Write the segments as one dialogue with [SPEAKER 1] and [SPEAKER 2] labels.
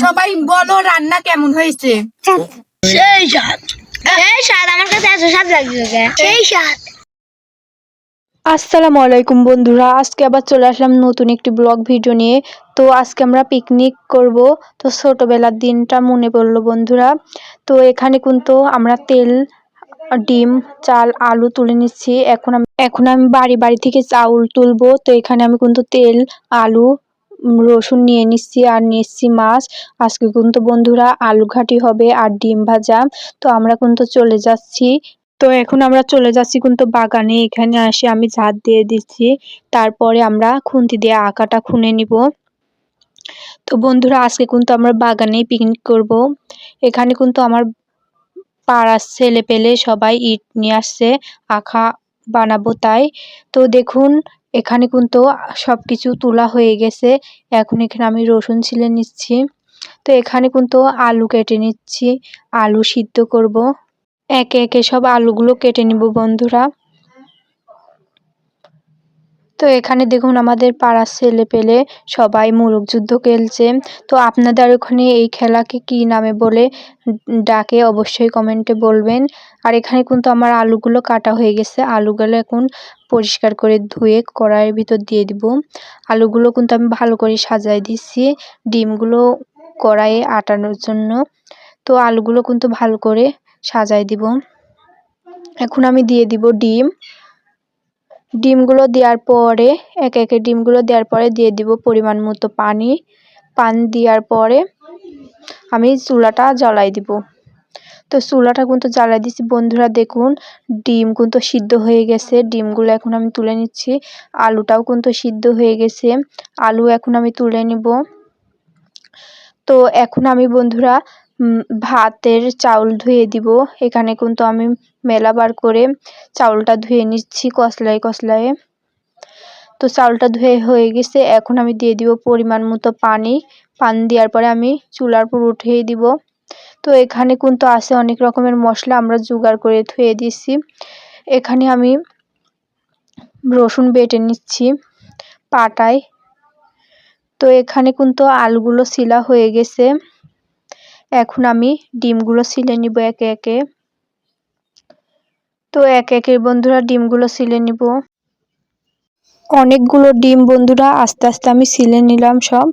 [SPEAKER 1] সবাই বলো রান্না কেমন হয়েছে?
[SPEAKER 2] সেই স্বাদ, সেই স্বাদ, আমার কাছে এত স্বাদ লাগছে, সেই স্বাদ।
[SPEAKER 3] আসসালামু আলাইকুম বন্ধুরা, আজকে আবার চলে আসলাম নতুন একটি ব্লগ ভিডিও নিয়ে। তো আজকে আমরা পিকনিক করব। তো ছোটবেলার দিনটা মনে পড়লো বন্ধুরা। তো এখানে কিন্তু আমরা তেল, ডিম, চাল, আলু তুলে নিচ্ছি। এখন আমি বাড়ি থেকে চাউল তুলবো। তো এখানে আমি কিন্তু তেল, আলু, রসুন নিয়ে নিচ্ছি আর নিচ্ছি মাছ। আজকে কিন্তু বন্ধুরা আলু ঘাটি হবে আর ডিম ভাজা। তো আমরা কিন্তু চলে যাচ্ছি। তো এখন আমরা চলে যাচ্ছি কিন্তু বাগানে। এখানে এসে আমি ঝাড় দিয়ে দিচ্ছি, তারপরে আমরা খুন্তি দিয়ে আঁকাটা খুনে নিব। তো বন্ধুরা আজকে কিন্তু আমরা বাগানে পিকনিক করব। এখানে কিন্তু আমার পাড়ার ছেলে পেলে সবাই ইট নিয়ে আসছে, আঁকা বানাবো তাই। তো দেখুন এখানে কিন্তু সবকিছু তোলা হয়ে গেছে। এখন এখানে আমি রসুন ছিলে নিচ্ছি। তো এখানে কিন্তু আলু কেটে নিচ্ছি, আলু সিদ্ধ করব। একে একে সব আলুগুলো কেটে নিব বন্ধুরা। তো এখানে দেখুন আমাদের পাড়ার ছেলে পেলে সবাই মোরগ যুদ্ধ খেলছে। তো আপনাদের ওখানে এই খেলাকে কি নামে বলে ডাকে অবশ্যই কমেন্টে বলবেন। আর এখানে কিন্তু আমার আলুগুলো কাটা হয়ে গেছে। আলুগুলো এখন পরিষ্কার করে ধুয়ে কড়াইয়ের ভিতর দিয়ে দিব। আলুগুলো কিন্তু আমি ভালো করে সাজাই দিচ্ছি ডিমগুলো কড়াইয়ে আটানোর জন্য। তো আলুগুলো কিন্তু ভালো করে সাজাই দিব। এখন আমি দিয়ে দিব ডিমগুলো দেওয়ার পরে একে একে ডিমগুলো দেওয়ার পরে দিয়ে দিব পরিমাণ মতো পানি দেওয়ার পরে আমি চুলাটা জ্বালাই দিব। তো চুলাটা কিন্তু জ্বালাই দিচ্ছি বন্ধুরা। দেখুন ডিম কিন্তু সিদ্ধ হয়ে গেছে। ডিমগুলো এখন আমি তুলে নিচ্ছি। আলুটাও কিন্তু সিদ্ধ হয়ে গেছে। আলু এখন আমি তুলে নিব। তো এখন আমি বন্ধুরা ভাতের চাউল ধুয়ে দিব। এখানে কিন্তু আমি মেলাবার করে চাউলটা ধুয়ে নিচ্ছি কসলায়। তো চাউলটা ধুয়ে হয়ে গেছে। এখন আমি দিয়ে দিব পরিমাণ মতো পানি দেওয়ার পরে আমি চুলার উপর উঠিয়ে দিব। তো এখানে কিন্তু আছে অনেক রকমের মশলা আমরা জোগাড় করে ধুয়ে দিচ্ছি। এখানে আমি রসুন বেটে নিচ্ছি পাটায়। তো এখানে কিন্তু আলুগুলো ছিলা হয়ে গেছে। এখন আমি ডিমগুলো ছিলে নিব একে একে। তো একে একে বন্ধুরা ডিমগুলো ছিলে নিব। অনেকগুলো ডিম বন্ধুরা আস্তে আস্তে আমি ছিলে নিলাম সব।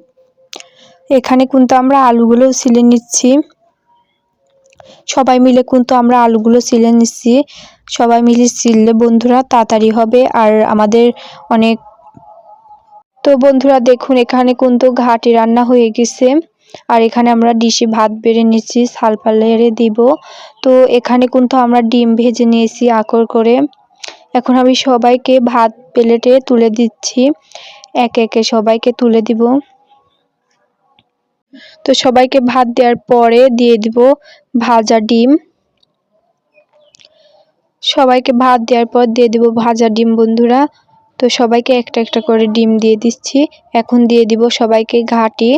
[SPEAKER 3] এখানে কিন্তু আমরা আলুগুলো ছিলে নিচ্ছি। সবাই মিলে কিন্তু আমরা আলুগুলো ছিলে নিচ্ছি। সবাই মিলে ছিলে বন্ধুরা তাড়াতাড়ি হবে আর আমাদের অনেক। তো বন্ধুরা দেখুন এখানে কিন্তু ঘাটি রান্না হয়ে গেছে। আর এখানে আমরা ডিশে ভাত বেড়ে নিচ্ছি, সালপালেরে দিব। তো এখানে কিন্তু আমরা ডিম ভেজে নিয়েছি আকর করে। এখন আমি সবাইকে ভাত প্লেটে তুলে দিচ্ছি, একে একে সবাইকে তুলে দিব। তো সবাইকে ভাত দেওয়ার পরে দিয়ে দিব ভাজা ডিম। সবাইকে ভাত দেওয়ার পর দিয়ে দিব ভাজা ডিম বন্ধুরা। তো সবাইকে একটা একটা করে ডিম দিয়ে দিচ্ছি। এখন দিয়ে দিব সবাইকে ঘাটি,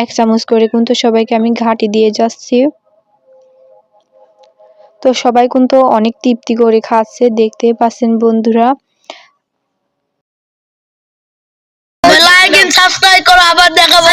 [SPEAKER 3] 1 চামচ করে কিন্তু সবাইকে আমি ঘাটি দিয়ে যাচ্ছি। তো সবাই কিন্তু অনেক তৃপ্তি করে খাচ্ছে, দেখতে পাচ্ছেন বন্ধুরা।
[SPEAKER 2] লাইক এন্ড সাবস্ক্রাইব করো, আবার দেখাবো।